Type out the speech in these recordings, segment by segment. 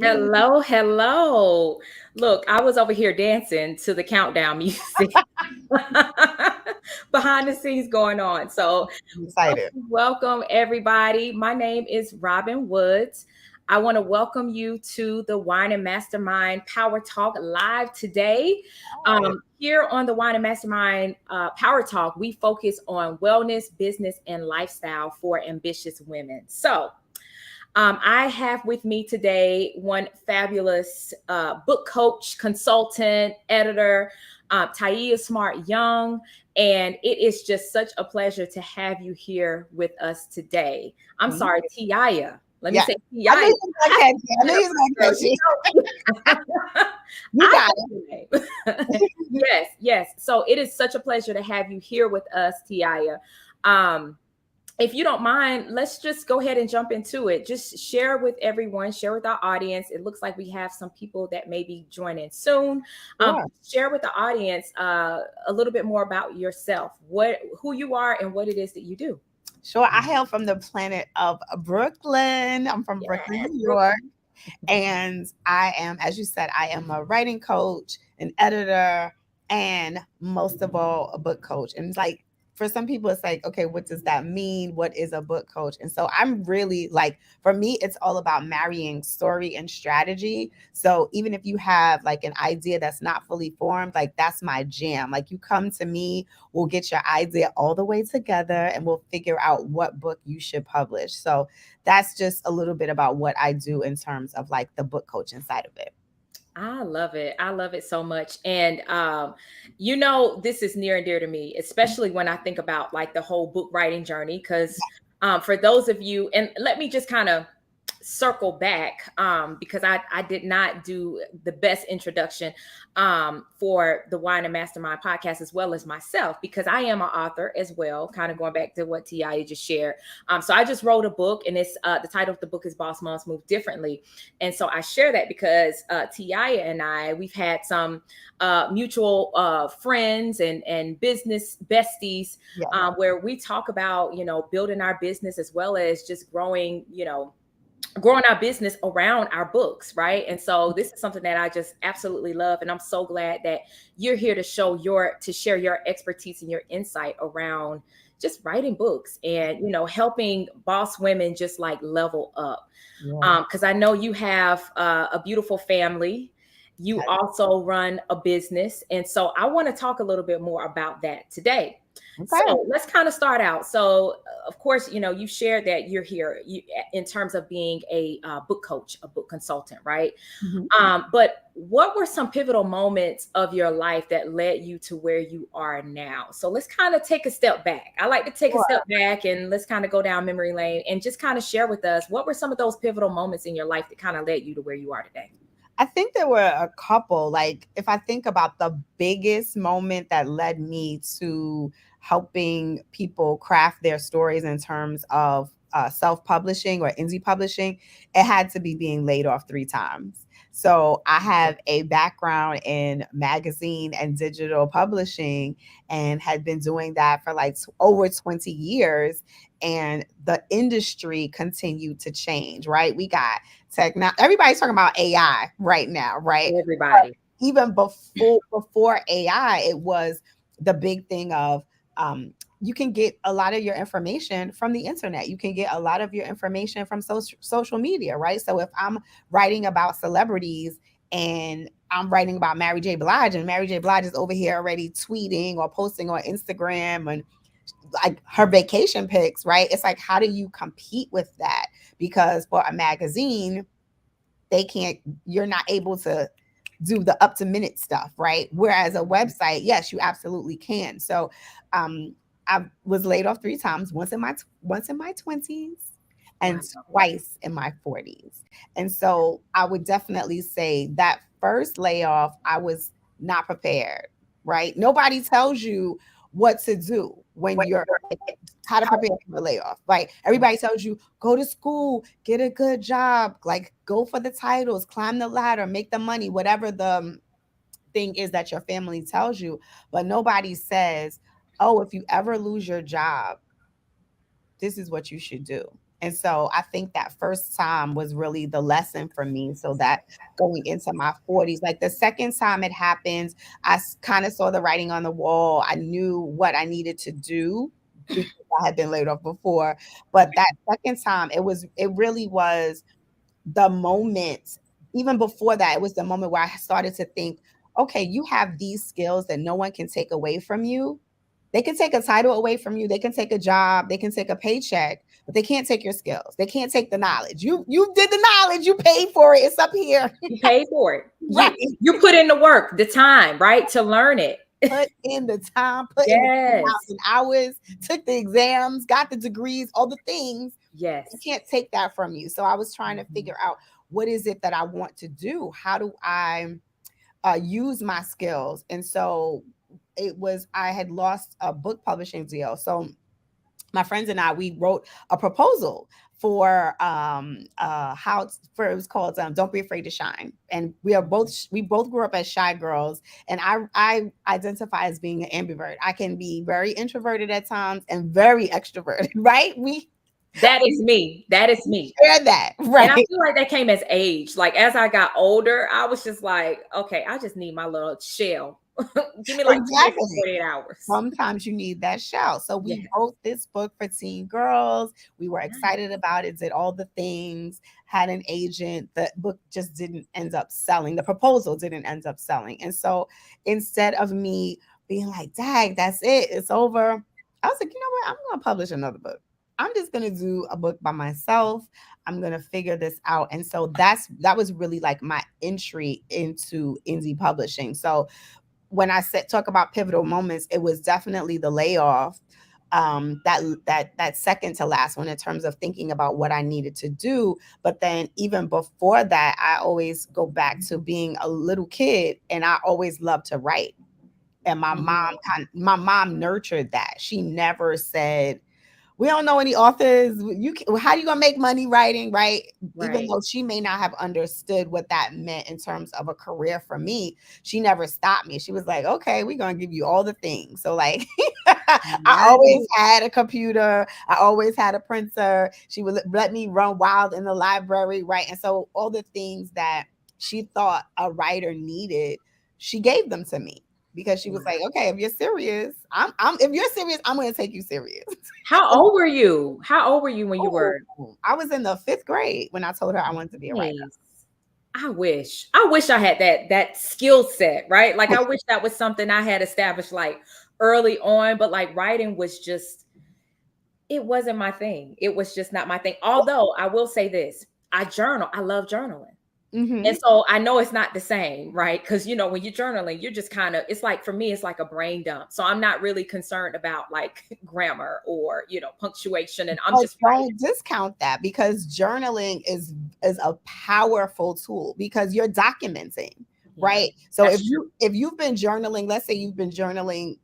Hello, hello. Look, I was over here dancing to the countdown music behind the scenes going on. So, I'm excited. welcome everybody. My name is Robin Woods. I want to welcome you to the Wine and Mastermind Power Talk live today. Here on the Wine and Mastermind Power Talk, we focus on wellness, business, and lifestyle for ambitious women. So, I have with me today one fabulous book coach, consultant, editor, Taiia Smart Young. And it is just such a pleasure to have you here with us today. I'm sorry, Taiia. Let me Yeah. say I knew Taiia. you was gonna catch it. I knew you was gonna catch it. You got it. Yes, yes. So it is such a pleasure to have you here with us, Taiia. If you don't mind, let's just go ahead and jump into it. Just share with everyone, share with our audience. It looks like we have some people that may be joining soon. Sure. Share with the audience a little bit more about yourself, who you are, and what it is that you do. Sure. I hail from the planet of Brooklyn. I'm from Brooklyn, Yes, New York. And I am, as you said, I am a writing coach, an editor, and most of all, a book coach. And like for some people, it's like, okay, what does that mean? What is a book coach? And so I'm really like, for me, it's all about marrying story and strategy. So even if you have like an idea that's not fully formed, like that's my jam. Like you come to me, we'll get your idea all the way together and we'll figure out what book you should publish. So that's just a little bit about what I do in terms of like the book coaching side of it. I love it. I love it so much. And this is near and dear to me, especially when I think about like the whole book writing journey. Because for those of you, and let me just kind of circle back because I did not do the best introduction for the Wine and Mastermind podcast as well as myself, because I am an author as well, kind of going back to what Taiia just shared. So I just wrote a book, and it's the title of the book is Boss Moms Move Differently. And so I share that because Taiia and we've had some mutual friends and business besties where we talk about, building our business as well as just growing our business around our books, right? And so this is something that I just absolutely love, and I'm so glad that you're here to share your expertise and your insight around just writing books and helping boss women just like level up. Because I know you have a beautiful family. You also run a business, and so I want to talk a little bit more about that today. Okay. So let's kind of start out. So, of course, you shared that you're here in terms of being a book coach, a book consultant, right? But what were some pivotal moments of your life that led you to where you are now? So let's kind of take a step back. I like to take a step back and let's kind of go down memory lane and just kind of share with us what were some of those pivotal moments in your life that kind of led you to where you are today? I think there were a couple. Like, if I think about the biggest moment that led me to helping people craft their stories in terms of self-publishing or indie publishing, it had to be being laid off 3 times. So I have a background in magazine and digital publishing and had been doing that for like over 20 years. And the industry continued to change, right? We got everybody's talking about AI right now, right? Everybody. Even before AI, it was the big thing of you can get a lot of your information from the internet. You can get a lot of your information from social media, right? So if I'm writing about celebrities and I'm writing about Mary J. Blige, and Mary J. Blige is over here already tweeting or posting on Instagram and like her vacation pics, right? It's like, how do you compete with that? Because for a magazine, you're not able to do the up to minute stuff, right? Whereas a website, yes, you absolutely can. So I was laid off 3 times, once in my 20s and twice in my 40s. And so I would definitely say that first layoff, I was not prepared, right? Nobody tells you what to do when you're how to prepare for a layoff. Like everybody tells you, go to school, get a good job, like go for the titles, climb the ladder, make the money, whatever the thing is that your family tells you. But nobody says, oh, if you ever lose your job, this is what you should do. And so I think that first time was really the lesson for me. So that going into my 40s, like the second time it happens, I kind of saw the writing on the wall. I knew what I needed to do because I had been laid off before. But that second time, it really was the moment, even before that, it was the moment where I started to think, okay, you have these skills that no one can take away from you. They can take a title away from you, they can take a job, they can take a paycheck, but they can't take your skills. They can't take the knowledge. You did the knowledge, you paid for it. It's up here. You paid for it. Right. You put in the work, the time, right, to learn it. Put in the time, put in the Yes. 2,000 hours, took the exams, got the degrees, all the things. You Yes. can't take that from you. So I was trying to Mhm. figure out, what is it that I want to do? How do I use my skills? And so I had lost a book publishing deal. So my friends and I, we wrote a proposal for for, it was called Don't Be Afraid to Shine. And we both grew up as shy girls, and I identify as being an ambivert. I can be very introverted at times and very extroverted, right? That is We me. That is me. share that, And I right? feel like that came as age. Like as I got older, I was just like, okay, I just need my little shell. Give me like 24, Exactly. 48 hours. Sometimes you need that shout. So we Yes. wrote this book for teen girls. We were Nice. excited about it, did all the things, had an agent. The book just didn't end up selling. The proposal didn't end up selling. And so instead of me being like, dang, that's it, it's over, I was like, you know what? I'm going to publish another book. I'm just going to do a book by myself. I'm going to figure this out. And so that was really like my entry into indie publishing. So when I said talk about pivotal moments, it was definitely the layoff. That second to last one in terms of thinking about what I needed to do. But then even before that, I always go back to being a little kid, and I always loved to write. And Mhm. my mom nurtured that. She never said, we don't know any authors. How you gonna make money writing, right? Even Right. though she may not have understood what that meant in terms of a career for me, she never stopped me. She was like, okay, we're gonna give you all the things. So like I always Nice. had a computer, I always had a printer. She would let me run wild in the library, right? And so all the things that she thought a writer needed, she gave them to me because she was Wow. like, okay, if you're serious, I'm if you're serious, I'm gonna take you serious. How old were you? How old were you when you Oh, were? I was in the 5th grade when I told her I wanted to be a writer. Nice. I wish. I wish I had that skill set, right? Like I wish that was something I had established like early on, but like writing was just it wasn't my thing. It was just not my thing. Although I will say this, I journal. I love journaling. And Mhm. so I know it's not the same, right? Because when you're journaling, you're just kind of, it's like for me, it's like a brain dump. So I'm not really concerned about like grammar or punctuation, and I'm But just writing. don't discount that, because journaling is a powerful tool because you're documenting, Yeah, right? So that's true. if you've been journaling, let's say you've been journaling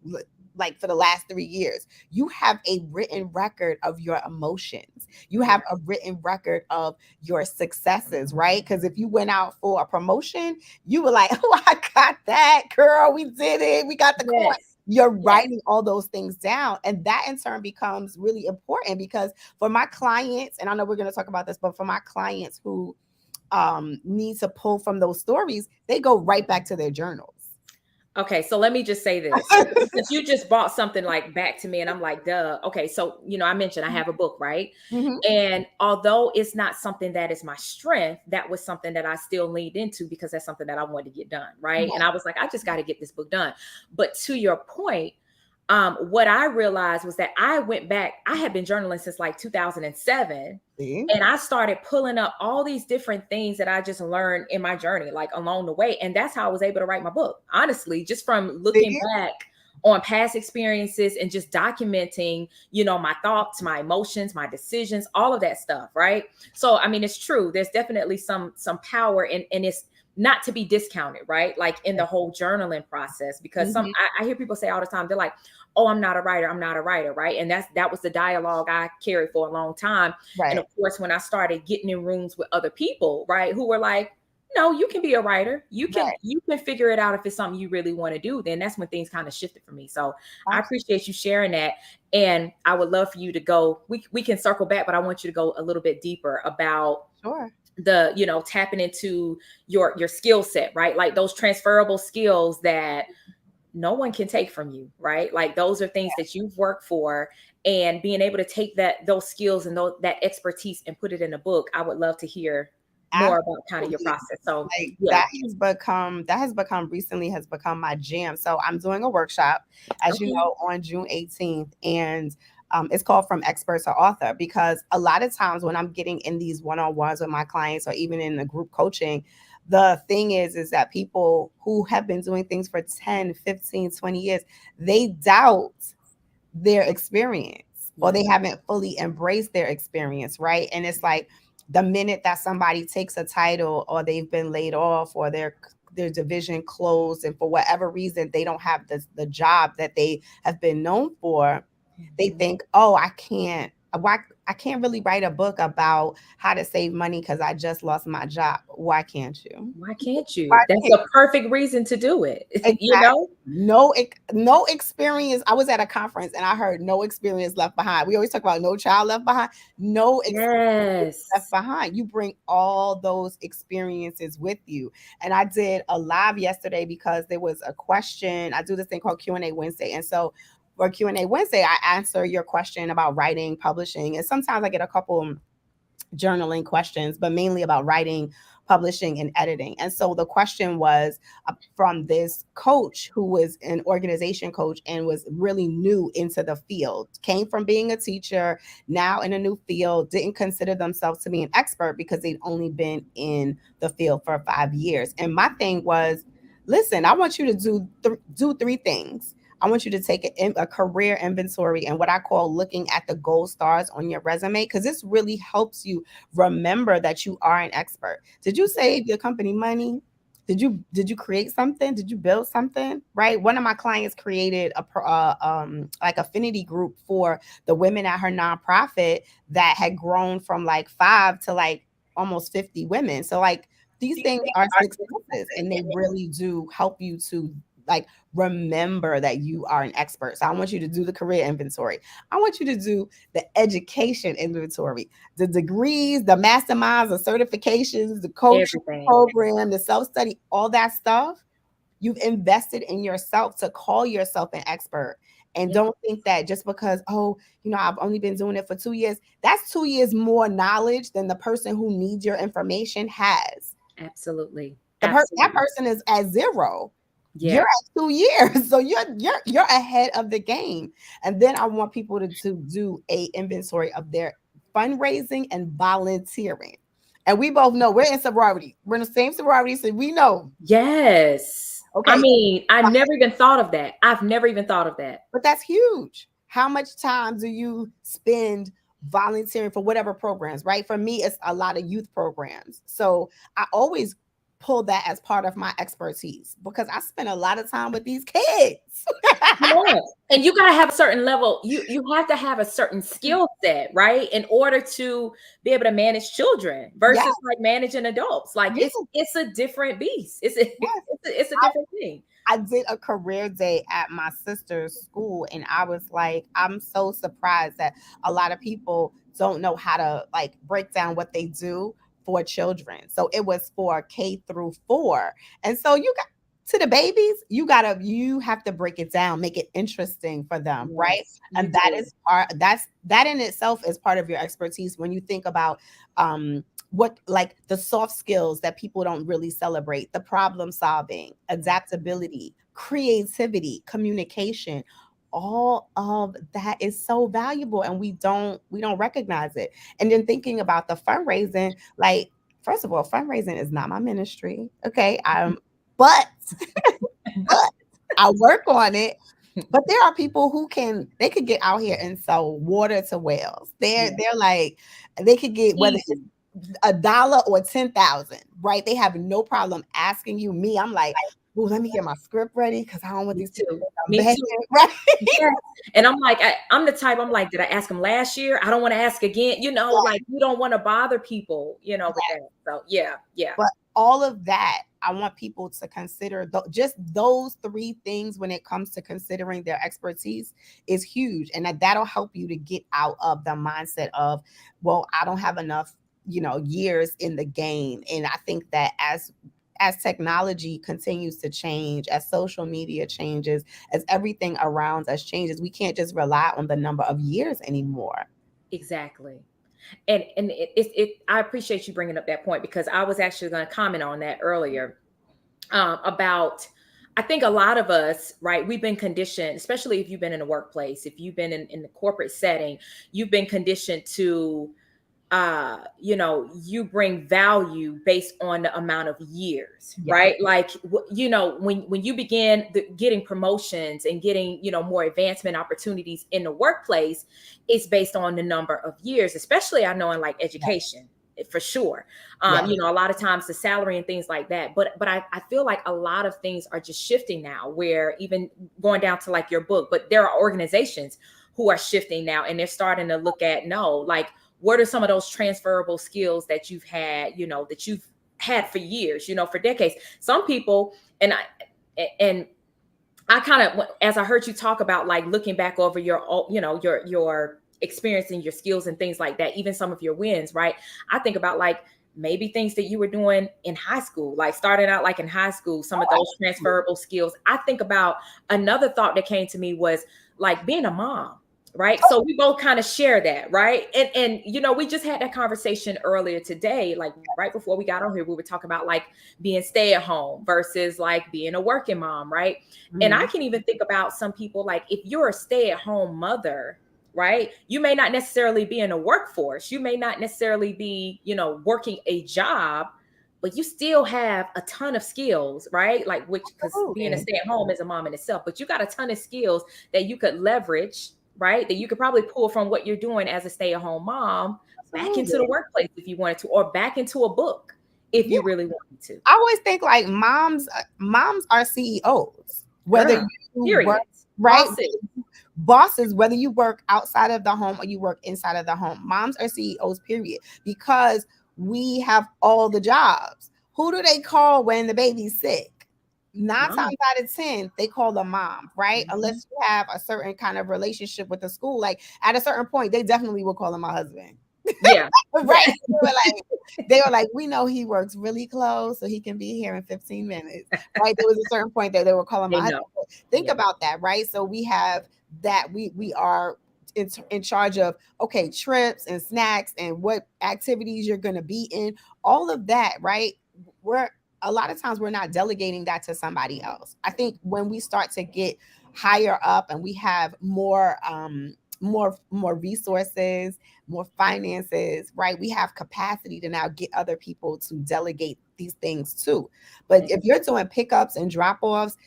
like for the last 3 years, you have a written record of your emotions. You have a Yes. written record of your successes, right? Because if you went out for a promotion, you were like, "Oh, I got that, girl. We did it. We got the coin." Yes. You're Yes. writing all those things down, and that in turn becomes really important because for my clients, and I know we're going to talk about this, but for my clients who need to pull from those stories, they go right back to their journals. Okay, so let me just say this. Since you just brought something like back to me, and I'm like, duh. Okay, so I mentioned I have a book, right? Mhm. And although it's not something that is my strength, that was something that I still leaned into because that's something that I wanted to get done, right? And Right. I was like, I just got to get this book done. But to your point, what I realized was that I went back, I had been journaling since like 2007. See? And I started pulling up all these different things that I just learned in my journey, like along the way. And that's how I was able to write my book, honestly, just from looking See? back on past experiences and just documenting, my thoughts, my emotions, my decisions, all of that stuff. Right. So, I mean, it's true. There's definitely some power and it's not to be discounted, right? Like in the whole journaling process, because Mhm. I hear people say all the time, they're like, oh, I'm not a writer. I'm not a writer. Right. And that was the dialogue I carried for a long time. And Right. of course, when I started getting in rooms with other people, right, who were like, No, you can be a writer. Right. You can figure it out if it's something you really want to do. Then that's when things kind of shifted for me. So I Absolutely. appreciate you sharing that. And I would love for you to go, we can circle back, but I want you to go a little bit deeper about Sure. the, tapping into your skill set, right? Like those transferable skills that no one can take from you, right? Like those are things that you've worked for, and being able to take those skills and that expertise and put it in a book. I would love to hear more about kind of your Absolutely. process. So Like yeah. that has become recently has become my jam. So I'm doing a workshop, as you Okay. know, on June 18th, and it's called From Expert to Author, because a lot of times when I'm getting in these one-on-ones with my clients or even in the group coaching, the thing is that people who have been doing things for 10, 15, 20 years, they doubt their experience, or Yeah. they haven't fully embraced their experience, right? And it's like the minute that somebody takes a title, or they've been laid off, or their division closed, and for whatever reason they don't have the job that they have been known for, they Mhm. think, oh, I can't really write a book about how to save money because I just lost my job. Why can't you? Why can't Why you? That's can't a perfect reason to do it. you Exactly. know? No experience. I was at a conference and I heard no experience left behind. We always talk about no child left behind. No experience left Yes. behind. You bring all those experiences with you. And I did a live yesterday because there was a question. I do this thing called Q&A Wednesday. And so for Q&A Wednesday, I answer your question about writing, publishing, and sometimes I get a couple journaling questions, but mainly about writing, publishing, and editing. And so the question was from this coach who was an organization coach and was really new into the field, came from being a teacher, now in a new field, didn't consider themselves to be an expert because they'd only been in the field for 5 years. And my thing was, listen, I want you to do three things. I want you to take a career inventory and what I call looking at the gold stars on your resume, because this really helps you remember that you are an expert. Did you save your company money? Did you create something? Did you build something? Right. One of my clients created like affinity group for the women at her nonprofit that had grown from like 5 to like almost 50 women. So like these things are successes, and they really do help you to like remember that you are an expert. So I want you to do the career inventory. I want you to do the education inventory, the degrees, the masterminds, the certifications, the coaching Everything. program, the self-study, all that stuff. You've invested in yourself to call yourself an expert. And Yeah. don't think that just because, oh, I've only been doing it for 2 years, that's 2 years more knowledge than the person who needs your information has. Absolutely. That Absolutely. person is at zero. You're Yeah. at 2 years, so you're ahead of the game. And then I want people to do a inventory of their fundraising and volunteering. And we both know we're in sorority. We're in the same sorority, so we know. Yes. I Okay, mean, I never even thought of that. I've never even thought of that. but that's huge. How much time do you spend volunteering for whatever programs, right? For me, it's a lot of youth programs. So I always pull that as part of my expertise because I spend a lot of time with these kids. Come on. And you got to have a certain level. You have to have a certain skill set, right? In order to be able to manage children Yeah, versus like managing adults. Like yeah, it's a different beast. It's a different thing. I did a career day at my sister's school, and I was like, I'm so surprised that a lot of people don't know how to like break down what they do for children. So it was for K through 4. And so you got to the babies, you have to break it down, make it interesting for them, right? Yes, you And that do. is that in itself is part of your expertise when you think about what like the soft skills that people don't really celebrate, the problem solving, adaptability, creativity, communication. All of that is so valuable, and we don't recognize it. And then thinking about the fundraising, like, first of all, fundraising is not my ministry, okay? But but I work on it. But there are people who they could get out here and sell water to whales. They're Yeah. they're like, they could get, whether it's Easy. $1 or 10,000, right? They have no problem asking you. Me, I'm like, oh, let me get my script ready because I don't want Me these people to too. think I'm Me begging, too. right? Yes. And I'm like, I'm the type, I'm like, did I ask him last year? I don't want to ask again. Like you don't want to bother people, with that. So yeah, yeah. But all of that, I want people to consider just those three things when it comes to considering their expertise is huge. And that'll help you to get out of the mindset of, well, I don't have enough, years in the game. And I think that as technology continues to change, as social media changes, as everything around us changes, we can't just rely on the number of years anymore. Exactly. And I appreciate you bringing up that point, because I was actually going to comment on that earlier, about, I think a lot of us, right, we've been conditioned, especially if you've been in a workplace, if you've been in the corporate setting, you've been conditioned to, you bring value based on the amount of years, Yeah. right? Like, when you begin getting promotions and getting, more advancement opportunities in the workplace, it's based on the number of years, especially I know in like education. For sure. Yeah. A lot of times the salary and things like that. But I feel like a lot of things are just shifting now, where even going down to like your book, but there are organizations who are shifting now, and they're starting to look at, no, like, what are some of those transferable skills that you've had, that you've had for years, for decades? Some people, and I kind of, as I heard you talk about like looking back over your experience and your skills and things like that, even some of your wins, right? I think about like maybe things that you were doing in high school, like starting out like in high school, some of those transferable skills. I think about another thought that came to me was like being a mom. Right. So we both kind of share that. Right. And we just had that conversation earlier today, like right before we got on here, we were talking about like being stay at home versus like being a working mom. Right. And I can even think about some people, like if you're a stay at home mother, right? You may not necessarily be in a workforce. You may not necessarily be, working a job, but you still have a ton of skills, right? Like, which, because being a Absolutely. stay at home is a mom in itself, but you got a ton of skills that you could leverage, right? That you could probably pull from what you're doing as a stay at home mom back into the Absolutely. workplace if you wanted to, or back into a book if Yeah. you really wanted to. I always think like moms are CEOs, whether Girl, you work period. right, Bosses. bosses, whether you work outside of the home or you work inside of the home. Moms are CEOs, period, because we have all the jobs. Who do they call when the baby's sick? Nine Mom. times out of 10, they call the mom, right? Mhm. Unless you have a certain kind of relationship with the school. Like at a certain point, they definitely will call him my husband. Yeah. Right. They were like, we know he works really close, so he can be here in 15 minutes. Right. There was a certain point that they were calling my They husband. know. Think Yeah. about that, right? So we have that we are in charge of okay, trips and snacks and what activities you're gonna be in, all of that, right? We're a lot of times we're not delegating that to somebody else. I think when we start to get higher up and we have more resources, more finances, right? We have capacity to now get other people to delegate these things too. But if you're doing pickups and drop-offs,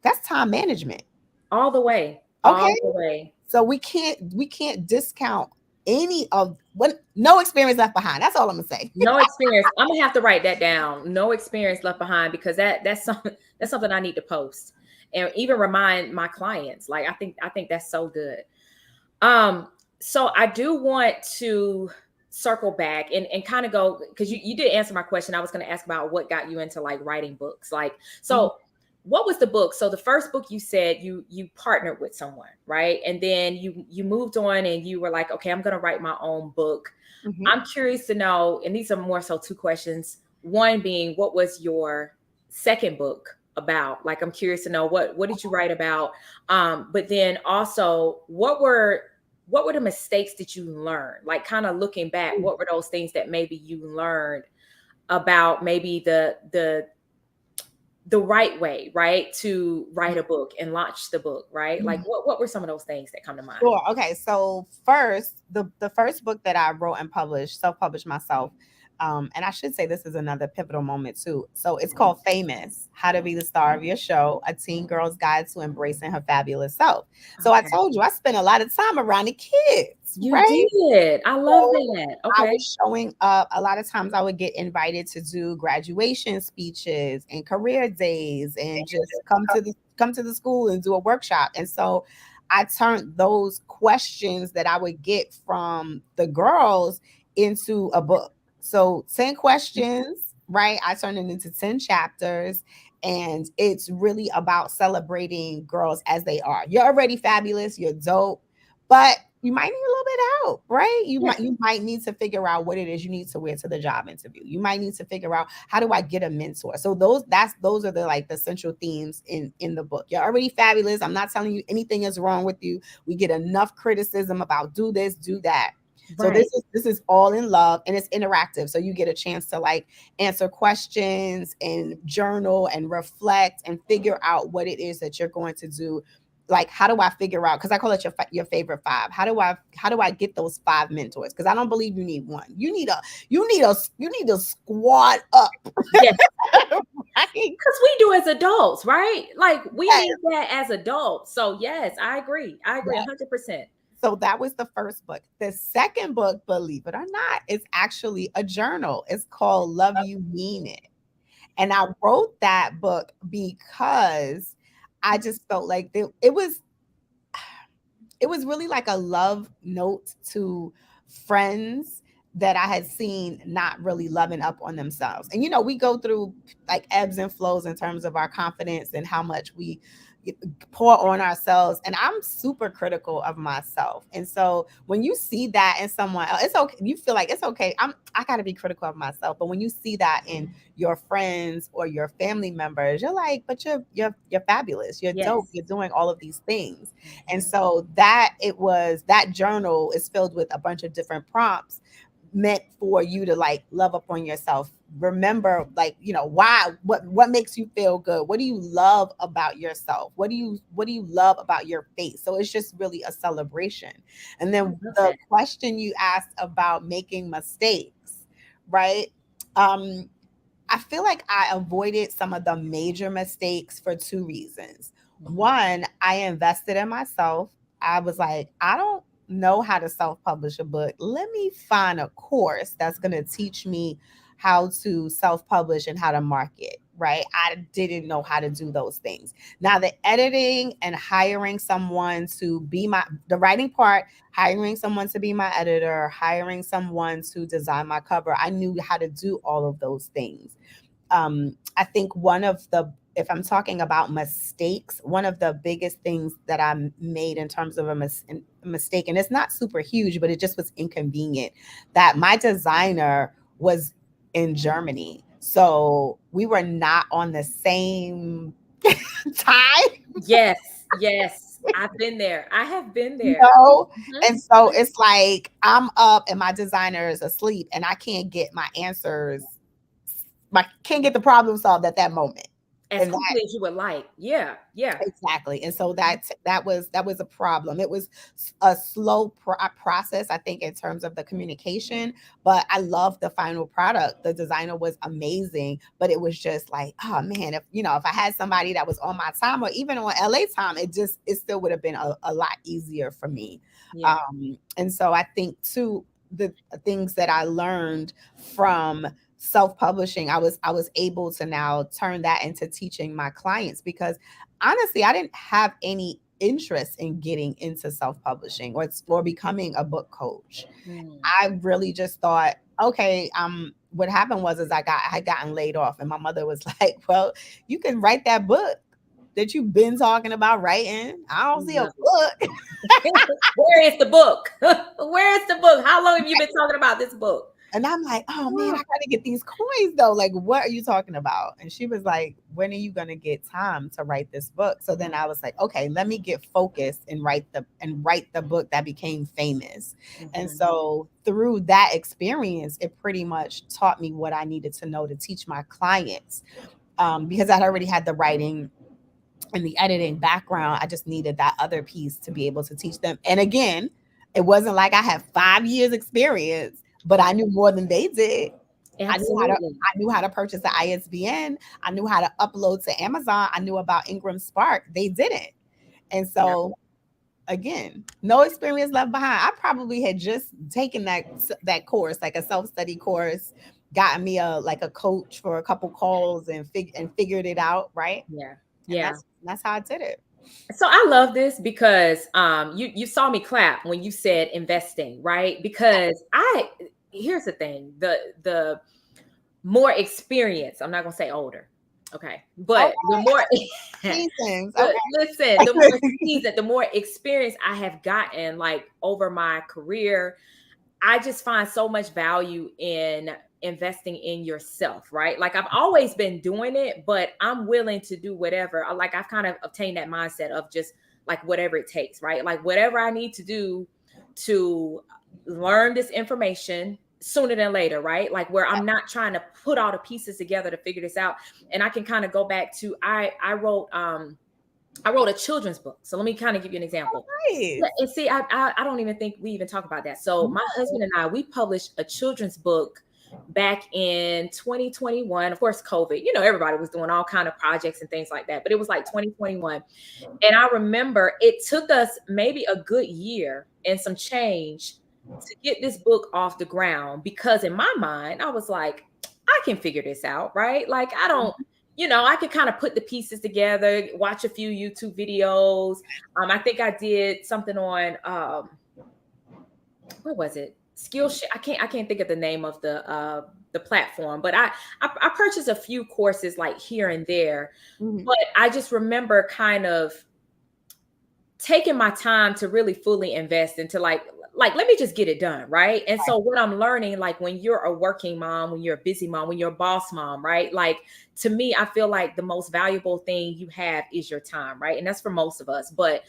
that's time management. All the way. Okay. All the way. So we can't discount any of what no experience left behind. That's all I'm gonna say. No experience. I'm gonna have to write that down. No experience left behind, because that's something I need to post and even remind my clients. Like I think that's so good. Um, so I do want to circle back and kind of go, because you did answer my question. I was going to ask about what got you into like writing books. Like, Mhm, so what was the book? So the first book, you said you partnered with someone, right? And then you moved on and you were like, okay, I'm going to write my own book. mhm. I'm curious to know, and these are more so two questions. One being, what was your second book about? Like, I'm curious to know what did you write about? But then also, what were the mistakes that you learned? Like, kind of looking back, what were those things that maybe you learned about maybe the right way, right, to write a book and launch the book, right? Like, what were some of those things that come to mind? Sure. Okay. So first, the first book that I wrote and published, self-published myself, and I should say this is another pivotal moment too. So it's called Famous: How to Be the Star of Your Show, a teen girl's guide to embracing her fabulous self. So I Okay. told you I spent a lot of time around the kids, You right? did. I love So that. I Okay. was showing up. A lot of times I would get invited to do graduation speeches and career days and just come to the school and do a workshop. And so I turned those questions that I would get from the girls into a book. So 10 questions, right? I turned it into 10 chapters, and it's really about celebrating girls as they are. You're already fabulous, you're dope, but you might need a little bit of help, right? Yes. You might need to figure out what it is you need to wear to the job interview. You might need to figure out, how do I get a mentor? So those are the, like, the central themes in the book. You're already fabulous. I'm not telling you anything is wrong with you. We get enough criticism about do this, do that. So Right. this is all in love, and it's interactive. So you get a chance to, like, answer questions and journal and reflect and figure out what it is that you're going to do. Like, how do I figure out, because I call it your favorite five. How do I get those five mentors? Because I don't believe you need one. You need a squad up. Yes. Right? Because we do as adults, right? Like we Yes. need that as adults. So yes, I agree. I agree 100%. So that was the first book. The second book, believe it or not, is actually a journal. It's called Love You Mean It. And I wrote that book because I just felt like it was really like a love note to friends that I had seen not really loving up on themselves. And we go through, like, ebbs and flows in terms of our confidence and how much we pour on ourselves, and I'm super critical of myself. And so when you see that in someone else, it's okay, you feel like it's okay, I got to be critical of myself. But when you see that in your friends or your family members, you're like, but you're fabulous, you're dope, Yes. you're doing all of these things. And Mhm. so that journal is filled with a bunch of different prompts meant for you to, like, love up on yourself. Remember, like, why, what makes you feel good? What do you love about yourself? What do you love about your face? So it's just really a celebration. And I then love the that. question you asked about making mistakes, right? um I feel like I avoided some of the major mistakes for two reasons. Mhm. One, I invested in myself. I was like, I don't know how to self publish a book. Let me find a course that's going to teach me how to self publish and how to market, right? I didn't know how to do those things. Now, the editing and hiring someone to be the writing part, hiring someone to be my editor, hiring someone to design my cover, I knew how to do all of those things. I think if I'm talking about mistakes, one of the biggest things that I made in terms of a mistake, and it's not super huge, but it just was inconvenient, that my designer was in Germany. So we were not on the same time. Yes. Yes. I've been there. I have been there. No. Mhm. And so it's like I'm up and my designer is asleep, and I can't get my answers, can't get the problem solved at that moment. As And that quickly as you would like. Yeah. Yeah. exactly. And so that was a problem. It was a slow process, I think, in terms of the communication, but I love the final product. The designer was amazing, but it was just like, oh man, if I had somebody that was on my time or even on LA time, it still would have been a lot easier for me. Yeah. And so I think too, the things that I learned from self-publishing, I was able to now turn that into teaching my clients, because honestly, I didn't have any interest in getting into self-publishing or becoming a book coach. Mm. I really just thought, okay, what happened was I had gotten laid off, and my mother was like, well, you can write that book that you've been talking about writing. I don't see a Love book. it. Where is the book? Where is the book? How long have you been talking about this book? And I'm like, oh man, I Oh, gotta get these coins though. Like, what are you talking about? And she was like, when are you gonna get time to write this book? So then I was like, okay, let me get focused and write the book that became famous. And mhm. so through that experience, it pretty much taught me what I needed to know to teach my clients. Because I'd already had the writing and the editing background. I just needed that other piece to be able to teach them. And again, it wasn't like I had 5 years experience, but I Right. knew more than they did. I knew how to Absolutely. I knew how to purchase the ISBN. I knew how to upload to Amazon. I knew about Ingram Spark. They didn't. And Yeah. so again, no experience left behind. I probably had just taken that course, like a self-study course, gotten me a coach for a couple calls and figured it out, right? Yeah. And Yeah. that's how I did it. So I love this because you saw me clap when you said investing, right? Because I here's the thing. The more experience. I'm not gonna say older. Okay. But the Okay. more Seasons. but Okay. listen, the more seasoned, the more experience I have gotten like over my career, I just find so much value in investing in yourself, right? Like I've always been doing it, but I'm willing to do whatever. Like I've kind of obtained that mindset of just like whatever it takes, right? Like whatever I need to do to learn this information sooner than later, right? Like where I'm not trying to put all the pieces together to figure this out. And I can kind of go back to I wrote a children's book. So let me kind of give you an example. Yeah, Nice. and see, I don't even think we even talk about that. So my husband and I, we published a children's book back in 2021. Of course, COVID, everybody was doing all kind of projects and things like that, but it was like 2021. And I remember it took us maybe a good year and some change to get this book off the ground because in my mind, I was like, I can figure this out, right? Like I don't, I could kind of put the pieces together, watch a few YouTube videos. I think I did something on what was it? Skillshare. I can't think of the name of the platform, but I purchased a few courses like here and there. Mhm. But I just remember kind of taking my time to really fully invest into like let me just get it done, right? And so what I'm learning, like when you're a working mom, when you're a busy mom, when you're a boss mom, right? Like to me, I feel like the most valuable thing you have is your time, right? And that's for most of us. But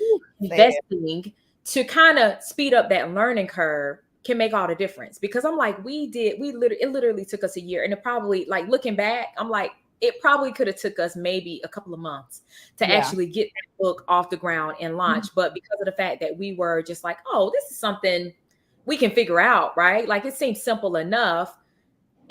Say it. investing to kind of speed up that learning curve can make all the difference because I'm like, it literally took us a year. And it probably, like looking back, I'm like, it probably could have took us maybe a couple of months to Yeah. actually get that book off the ground and launch. But because of the fact that we were just like, oh, this is something we can figure out, right? Like it seems simple enough.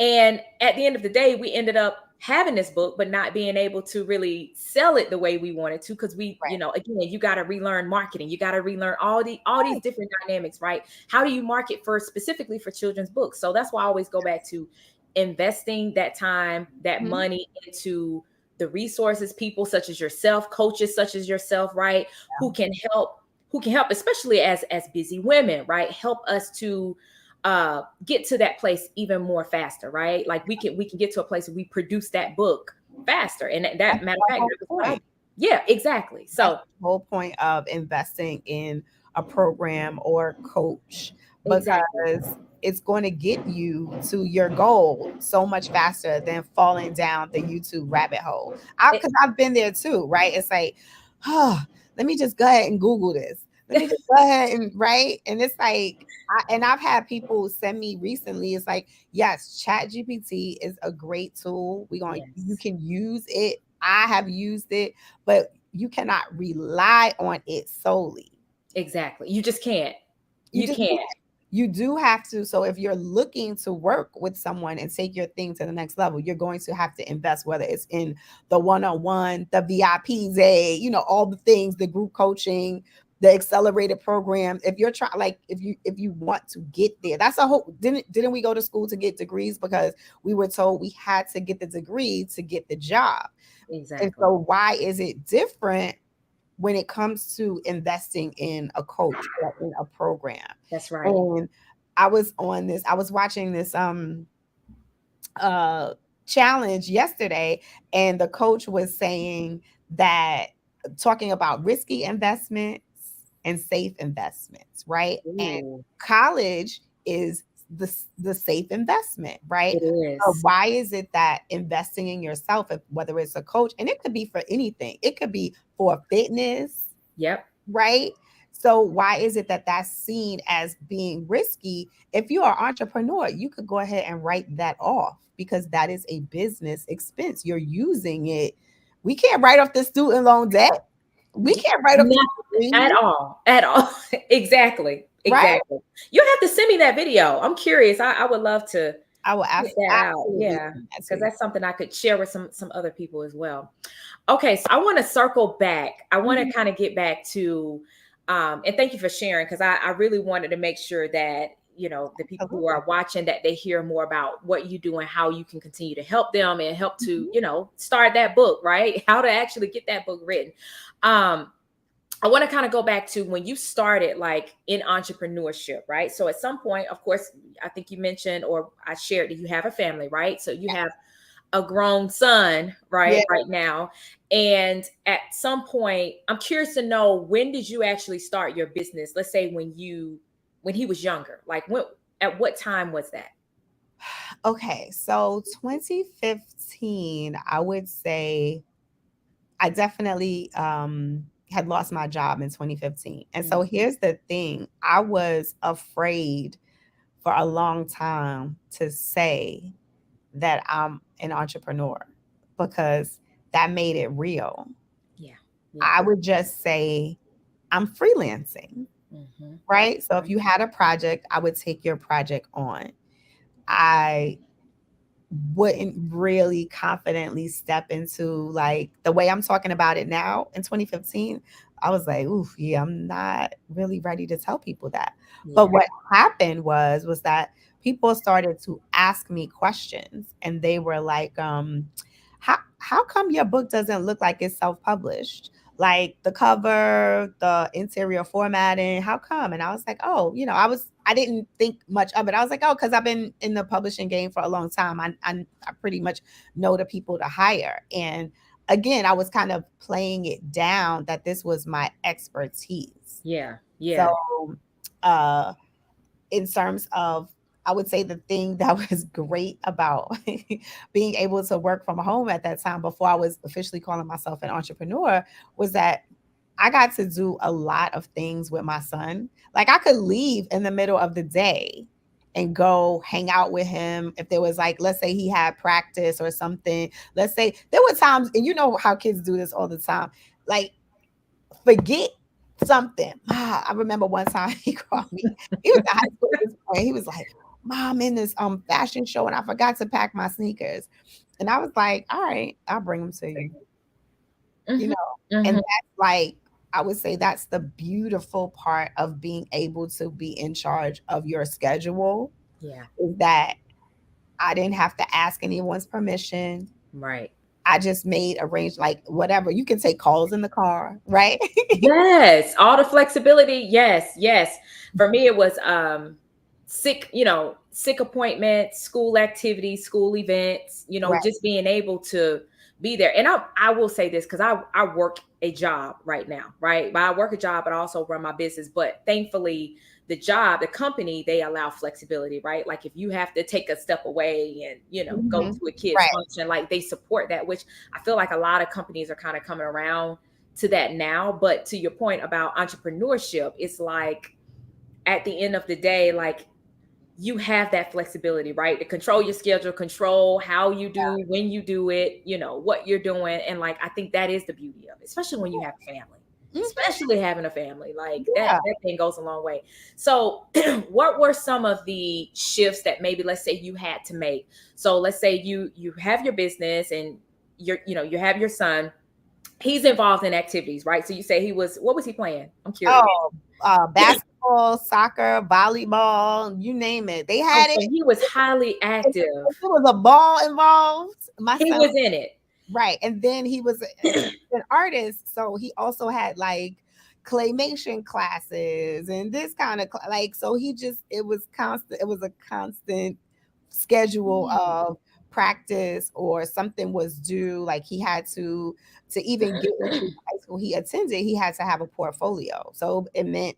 And at the end of the day, we ended up having this book, but not being able to really sell it the way we wanted to. Cause we, Right. again, you got to relearn marketing. You got to relearn all these Right. different dynamics, right? How do you market for specifically for children's books? So that's why I always go back to investing that time, that Mhm. money into the resources, people such as yourself, coaches such as yourself, right? Who can help, especially as busy women, right? Help us to get to that place even more faster, right? Like we can get to a place where we produce that book faster. And that That's matter of the fact, whole that was what point. yeah, exactly. That's So the whole point of investing in a program or coach exactly. because it's going to get you to your goal so much faster than falling down the YouTube rabbit hole. It, Because I've been there too, right? It's like, oh, let me just go ahead and Google this. Let me just go ahead and right. And it's like, I've had people send me recently. It's like, yes, Chat GPT is a great tool. You yes, can use it. I have used it, but you cannot rely on it solely. exactly. You just can't. You You just can't. can't. You do have to. So if you're looking to work with someone and take your thing to the next level, you're going to have to invest, whether it's in the one-on-one, the VIPs, all the things, the group coaching, the accelerated program. If you're trying, like, if you want to get there, that's a whole. Didn't we go to school to get degrees because we were told we had to get the degree to get the job? And Exactly. so why is it different when it comes to investing in a coach or in a program? That's right. And I was watching this uh challenge yesterday, and the coach was saying that, talking about risky investments and safe investments, right? And Ooh, college is the safe investment, right? it So is. why is it that investing in yourself, whether it's a coach, and it could be for anything, it could be for fitness, Yep. right? So why is it that that's seen as being risky? If you are an entrepreneur, you could go ahead and write that off because that is a business expense. You're using it. We can't write off the student loan debt. We Yeah, can't write off the not at degree, all. At all. Exactly. right? Exactly. You have to send me that video. I'm curious. I would love to I will get that out. absolutely Yeah. send that to Because you. that's something I could share with some other people as well. Okay, so I want to circle back. I want to Mhm. kind of get back to and thank you for sharing because I really wanted to make sure that the people who Absolutely. are watching that they hear more about what you do and how you can continue to help them and help to Mhm. start that book, right? How to actually get that book written. um I want to kind of go back to when you started like in entrepreneurship, right? So at some point, of course, I think you mentioned or I shared that you have a family, right? So you have a grown son, Yeah. right now. And at some point, I'm curious to know, when did you actually start your business? Let's say when he was younger. Like when, at what time was that? Okay, so 2015, I would say I definitely had lost my job in 2015. And so Mhm. here's the thing, I was afraid for a long time to say that I'm an entrepreneur because that made it real. Yeah. Yeah. I would just say I'm freelancing, Hmm. right? So if you had a project, I would take your project on. I wouldn't really confidently step into like the way I'm talking about it now. In 2015, I was like, ooh, yeah, I'm not really ready to tell people that. But Yeah. what happened was that people started to ask me questions and they were like, how come your book doesn't look like it's self-published? Like the cover, the interior formatting, how come? And I was like, oh, I didn't think much of it. I was like, oh, because I've been in the publishing game for a long time. I pretty much know the people to hire. And again, I was kind of playing it down that this was my expertise. Yeah. So Yeah. uh in terms of, I would say the thing that was great about being able to work from home at that time before I was officially calling myself an entrepreneur was that I got to do a lot of things with my son. Like I could leave in the middle of the day and go hang out with him if there was like, let's say he had practice or something. Let's say there were times, and you know how kids do this all the time. Like forget something. I remember one time he called me. He was in high school at this point. He was like, "Mom, in this fashion show, and I forgot to pack my sneakers." And I was like, "All right, I'll bring them to you." You Hmm. know, and Hmm. that's like, I would say that's the beautiful part of being able to be in charge of your schedule, Yeah. is that I didn't have to ask anyone's permission. Right. I just made arrange like whatever. You can take calls in the car, right? Yes, all the flexibility. Yes, yes. For me, it was sick, sick appointments, school activities, school events, Right. just being able to be there. And I will say this because I work a job right now, right? But I work a job, but I also run my business. But thankfully, the company, they allow flexibility, right? Like if you have to take a step away and, go Mhm. to a kid's Right. function, like they support that, which I feel like a lot of companies are kind of coming around to that now. But to your point about entrepreneurship, it's like at the end of the day, like you have that flexibility, right? To control your schedule, control how you do, when you do it, what you're doing. And like, I think that is the beauty of it, especially when you have a family. Mhm. Especially having a family, like that, Yeah. that thing goes a long way. So, what were some of the shifts that maybe, let's say, you had to make? So, let's say you have your business and you have your son. He's involved in activities, right? So you say what was he playing? I'm curious. Oh, basketball, soccer, volleyball, you name it. They Oh, had it. so he was highly If active. there was a ball involved, my He son, was in it. right. And then he was an artist, so he also had like claymation classes and this kind of like, so he just, it was constant, it was a constant schedule Mm. of practice, or something was due, like he had to even get into the high school he attended, he had to have a portfolio. So it meant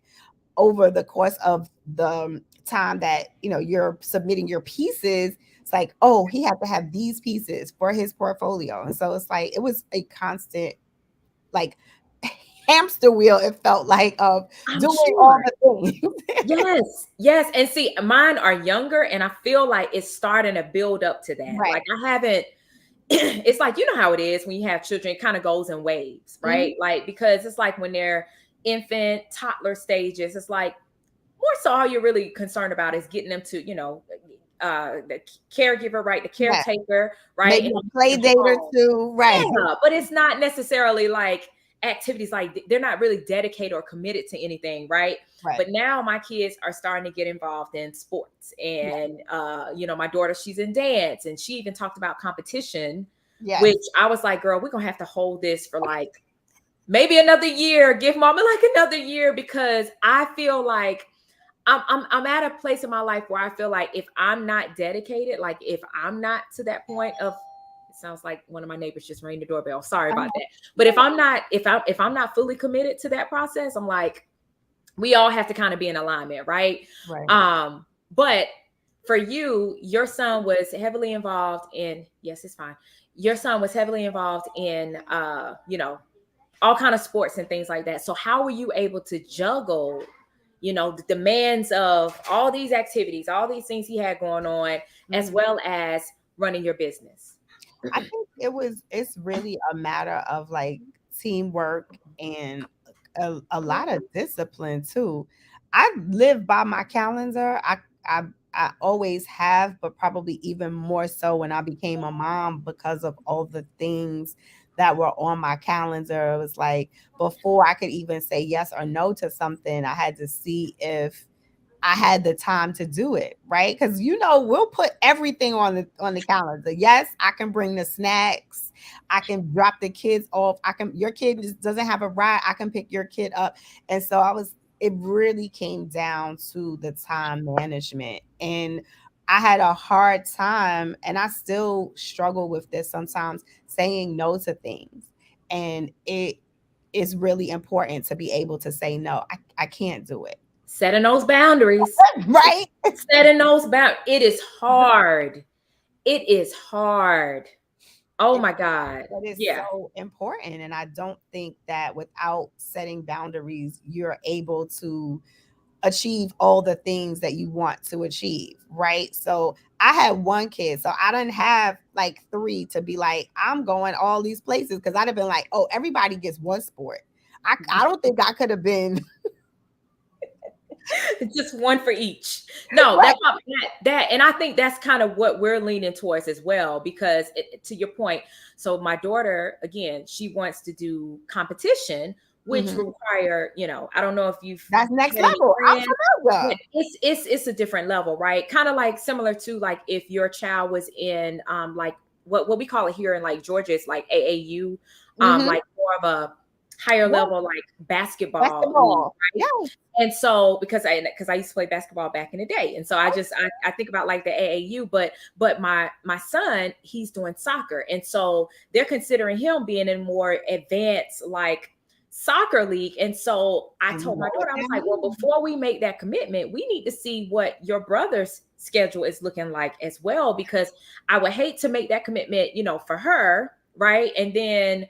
over the course of the time that you're submitting your pieces, it's like, oh, he had to have these pieces for his portfolio. And so it's like it was a constant, like, hamster wheel, it felt like, of I'm doing all sure. the things. Yes, yes. And see, mine are younger, and I feel like it's starting to build up to that. Right. Like I haven't, it's like, you know how it is when you have children, it kind of goes in waves, Mhm. right? Like, because it's like when they're infant, toddler stages, it's like more so all you're really concerned about is getting them to, the caregiver, right? The Yeah. caretaker, right? Maybe And a play then date or home. two. Right. Yeah, but it's not necessarily like activities, like they're not really dedicated or committed to anything, right? Right. But now my kids are starting to get involved in sports, Yeah. and my daughter, she's in dance, and she even talked about competition, which Yes. I was like, girl, we're gonna have to hold this for like maybe another year, give mama like another year, because I feel like I'm at a place in my life where I feel like if I'm not dedicated, like if I'm not to that point of, it sounds like one of my neighbors just rang the doorbell. Sorry about that. But if I'm not, if I'm not fully committed to that process, I'm like, we all have to kind of be in alignment, right? Right. But for you, your son was heavily involved in, yes, it's fine. Your son was heavily involved in all kind of sports and things like that. So how were you able to juggle, the demands of all these activities, all these things he had going on, as well as running your business? I think it's really a matter of like teamwork and a lot of discipline too. I live by my calendar. I always have, but probably even more so when I became a mom because of all the things that were on my calendar. It was like before I could even say yes or no to something, I had to see if I had the time to do it, right? Because we'll put everything on the calendar. Yes, I can bring the snacks. I can drop the kids off. Your kid just doesn't have a ride. I can pick your kid up. And so it really came down to the time management. And I had a hard time, and I still struggle with this sometimes, saying no to things. And it is really important to be able to say no. I can't do it. Setting those boundaries. Right? Setting those boundaries. It is hard. It is hard. Oh my God. But it's Yeah. so important. And I don't think that without setting boundaries, you're able to achieve all the things that you want to achieve. Right. So I had one kid. So I didn't have like three to be like, I'm going all these places, because I'd have been like, oh, everybody gets one sport. I don't think I could have been Just one for each. No, right. and I think that's kind of what we're leaning towards as well, because to your point, so my daughter, again, she wants to do competition, which Mhm. require, I don't know if you've That's next had any level. I'm friends, but familiar. it's a different level, right? Kind of like similar to like if your child was in like what we call it here in like Georgia, it's like AAU, Hmm. like more of a higher Yeah. level like basketball league, Basketball. right? Yeah. And so because I used to play basketball back in the day, and so I think about like the AAU, but my son, he's doing soccer, and so they're considering him being in more advanced like soccer league. And so I And you told know my what daughter, I was that like, well, means. before we make that commitment, we need to see what your brother's schedule is looking like as well, because I would hate to make that commitment, for her, right? And then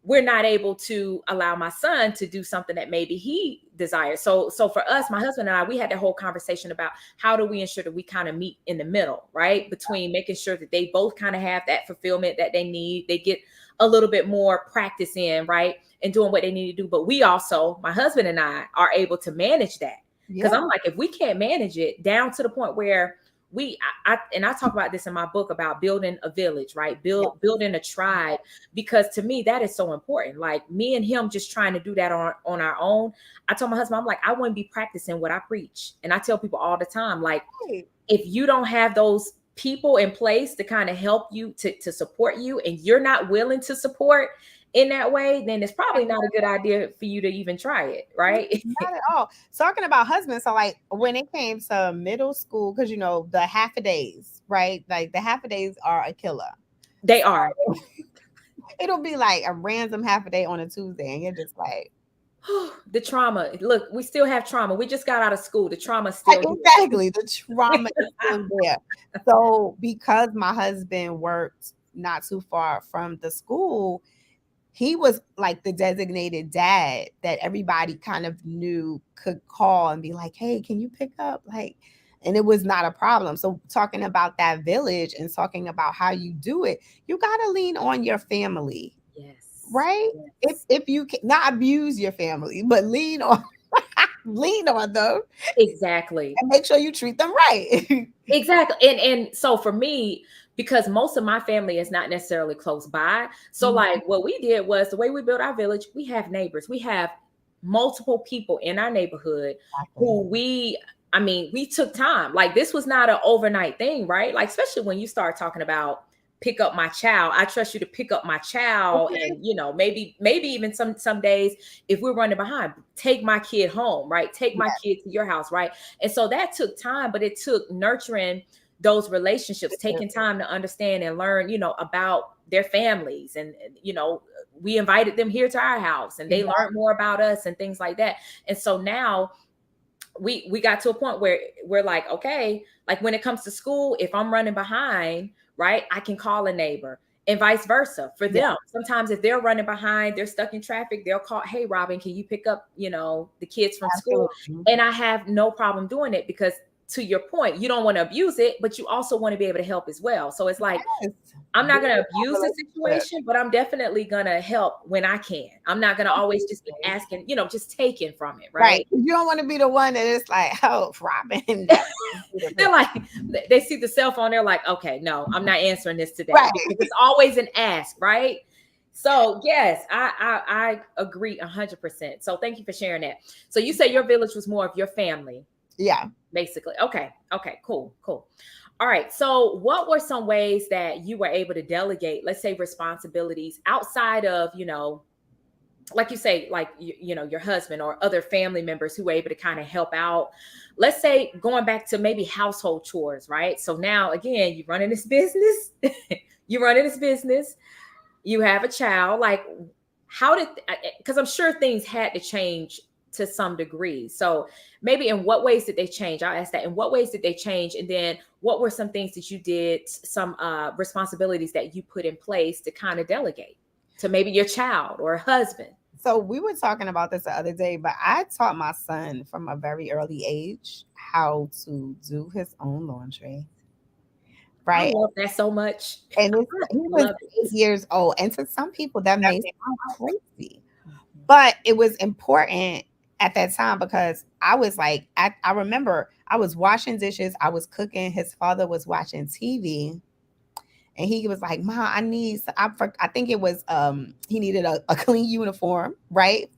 we're not able to allow my son to do something that maybe he desires. So for us, my husband and I, we had that whole conversation about how do we ensure that we kind of meet in the middle, right? Between making sure that they both kind of have that fulfillment that they need, they get a little bit more practice in, right? And doing what they need to do. But we also, my husband and I, are able to manage that. Because Yeah. I'm like, if we can't manage it down to the point where I talk about this in my book about building a village, right? Building a tribe, because to me that is so important. Like me and him just trying to do that on our own. I told my husband, I'm like, I wouldn't be practicing what I preach. And I tell people all the time, like, Right. if you don't have those people in place to kind of help you to support you, and you're not willing to support in that way, then it's probably not a good idea for you to even try it, right? Not at all. Talking about husbands, so like when it came to middle school, because the half a days, right? Like the half a days are a killer. They So are. it'll be like a random half a day on a Tuesday, and you're just like, The trauma. Look, we still have trauma. We just got out of school. The trauma's still here. exactly, the trauma is still there. So because my husband worked not too far from the school, he was like the designated dad that everybody kind of knew could call and be like, hey, can you pick up? Like, and it was not a problem. So talking about that village and talking about how you do it, you got to lean on your family, Yes. right? If Yes. you can not abuse your family, but lean on lean on them Exactly. and make sure you treat them right. Exactly. And so for me, because most of my family is not necessarily close by. So Mhm. like what we did was, the way we built our village, we have neighbors. We have multiple people in our neighborhood Exactly. who we took time. Like this was not an overnight thing, right? Like especially when you start talking about pick up my child. I trust you to pick up my child. Okay. And, maybe even some days if we're running behind, take my kid home, right? Take my kid to your house, right? And so that took time, but it took nurturing those relationships, taking time to understand and learn, about their families. And, we invited them here to our house and they learned more about us and things like that. And so now we got to a point where we're like, okay, like when it comes to school, if I'm running behind, right, I can call a neighbor and vice versa for them. Sometimes if they're running behind, they're stuck in traffic, they'll call, hey, Robin, can you pick up, the kids from school? And I have no problem doing it because to your point, you don't want to abuse it, but you also want to be able to help as well. So it's like, I'm not going to abuse the situation, but I'm definitely going to help when I can. I'm not going to always just be asking, just taking from it. Right. You don't want to be the one that is like, oh, Robin. They're like, they see the cell phone. They're like, okay, no, I'm not answering this today. Because it's always an ask. Right. So yes, I agree 100%. So thank you for sharing that. So you say your village was more of your family. Yeah. Basically. Okay. Cool. All right. So what were some ways that you were able to delegate, let's say, responsibilities outside of, like you say, like, your husband or other family members who were able to kind of help out? Let's say going back to maybe household chores, right? So now, again, you're running this business, you have a child. Like, because I'm sure things had to change to some degree. So maybe in what ways did they change? I'll ask that. In what ways did they change? And then what were some things that you did, some responsibilities that you put in place to kind of delegate to maybe your child or husband? So we were talking about this the other day, but I taught my son from a very early age how to do his own laundry. Right. I love that so much. And he was 8 years old. And to some people that may sound crazy, but it was important at that time because I was like, I remember I was washing dishes, I was cooking, his father was watching TV, and he was like, "Ma, I think it was he needed a clean uniform, right?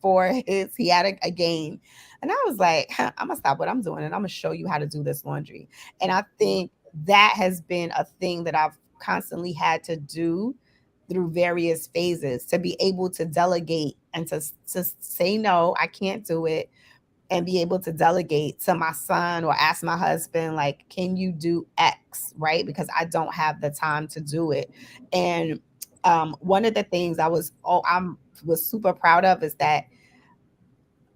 He had a game." And I was like, I'm gonna stop what I'm doing and I'm gonna show you how to do this laundry. And I think that has been a thing that I've constantly had to do through various phases, to be able to delegate and to say no, I can't do it, and be able to delegate to my son or ask my husband, like, can you do X, right? Because I don't have the time to do it. And one of the things I was super proud of is that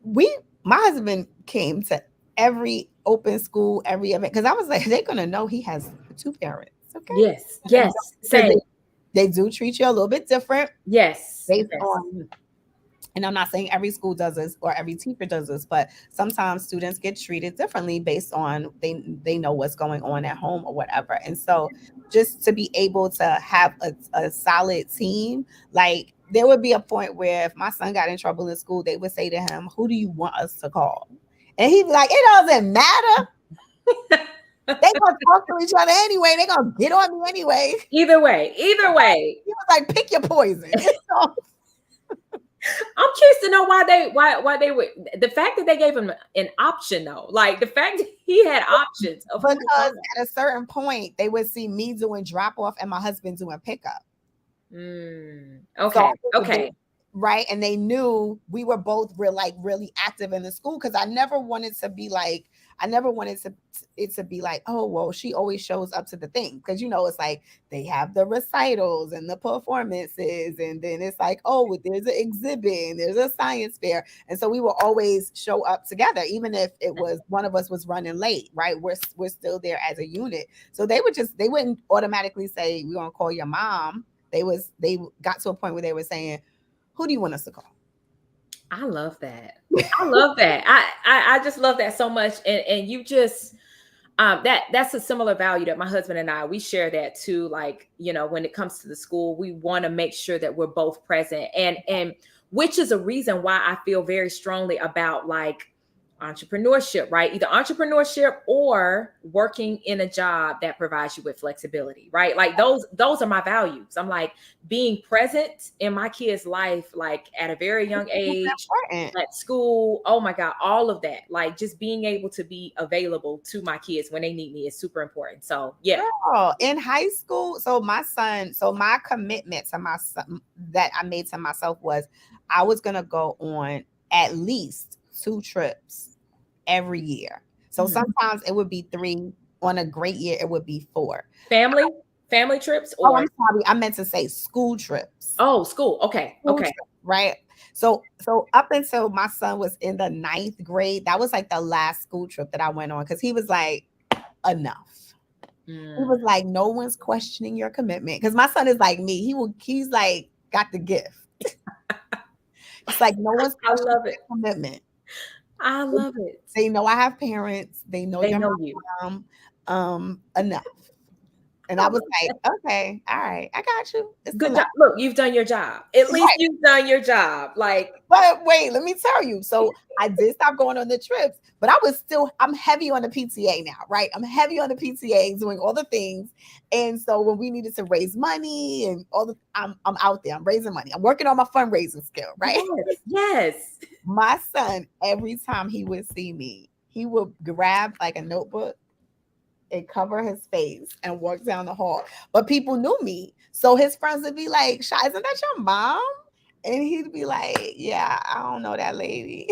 my husband came to every open school, every event, because I was like, they're gonna know he has two parents. Okay. Yes. Same. They do treat you a little bit different. Yes. Based on, and I'm not saying every school does this or every teacher does this, but sometimes students get treated differently based on they know what's going on at home or whatever. And so just to be able to have a solid team, like there would be a point where if my son got in trouble in school, they would say to him, who do you want us to call? And he'd be like, it doesn't matter. They gonna talk to each other anyway. They gonna get on me anyway. Either way. He was like, pick your poison. I'm curious to know why they would, the fact that they gave him an option though, like the fact that he had options. Because at a certain point they would see me doing drop off and my husband doing pickup. Okay. Right. And they knew we were both really active in the school, because I never wanted it to be like, oh, well, she always shows up to the thing. Because, it's like they have the recitals and the performances. And then it's like, oh, there's an exhibit and there's a science fair. And so we will always show up together, even if it was one of us was running late. Right. We're still there as a unit. So they wouldn't automatically say, we're going to call your mom. They got to a point where they were saying, who do you want us to call? I love that. I just love that so much. And you just, that's a similar value that my husband and we share that too. Like, when it comes to the school, we want to make sure that we're both present, and which is a reason why I feel very strongly about like, entrepreneurship, right? Either entrepreneurship or working in a job that provides you with flexibility, right? Like those are my values. I'm like being present in my kids' life, like at a very young age, Important. at school. Oh my God, all of that. Like just being able to be available to my kids when they need me is super important. So yeah. Girl, in high school, so my commitment to my son that I made to myself was I was gonna go on at least 2 trips every year. So Mhm. sometimes it would be 3. On a great year, it would be 4. Family trips Oh, or I'm sorry. I meant to say school trips. oh, school. Okay. School Okay. trips, right? So up until my son was in the 9th grade, that was like the last school trip that I went on because he was like, enough. He Mm. was like, no one's questioning your commitment. Because my son is like me. He's like got the gift. It's like no one's I questioning love it. your commitment. I love it. They know I have parents. They know They your know you. mom. Enough. And I I love was it. like, okay, all right, I got you. It's Good enough. job. Look, you've done your job. At least Right. you've done your job. Like, But wait, let me tell you. So I did stop going on the trips, but I'm heavy on the PTA now, right? I'm heavy on the PTA doing all the things. And so when we needed to raise money and I'm out there, I'm raising money. I'm working on my fundraising skill, right? yes, yes. My son, every time he would see me, he would grab like a notebook and cover his face and walk down the hall. But people knew me. So his friends would be like, Shy, isn't that your mom? And he'd be like, yeah, I don't know that lady.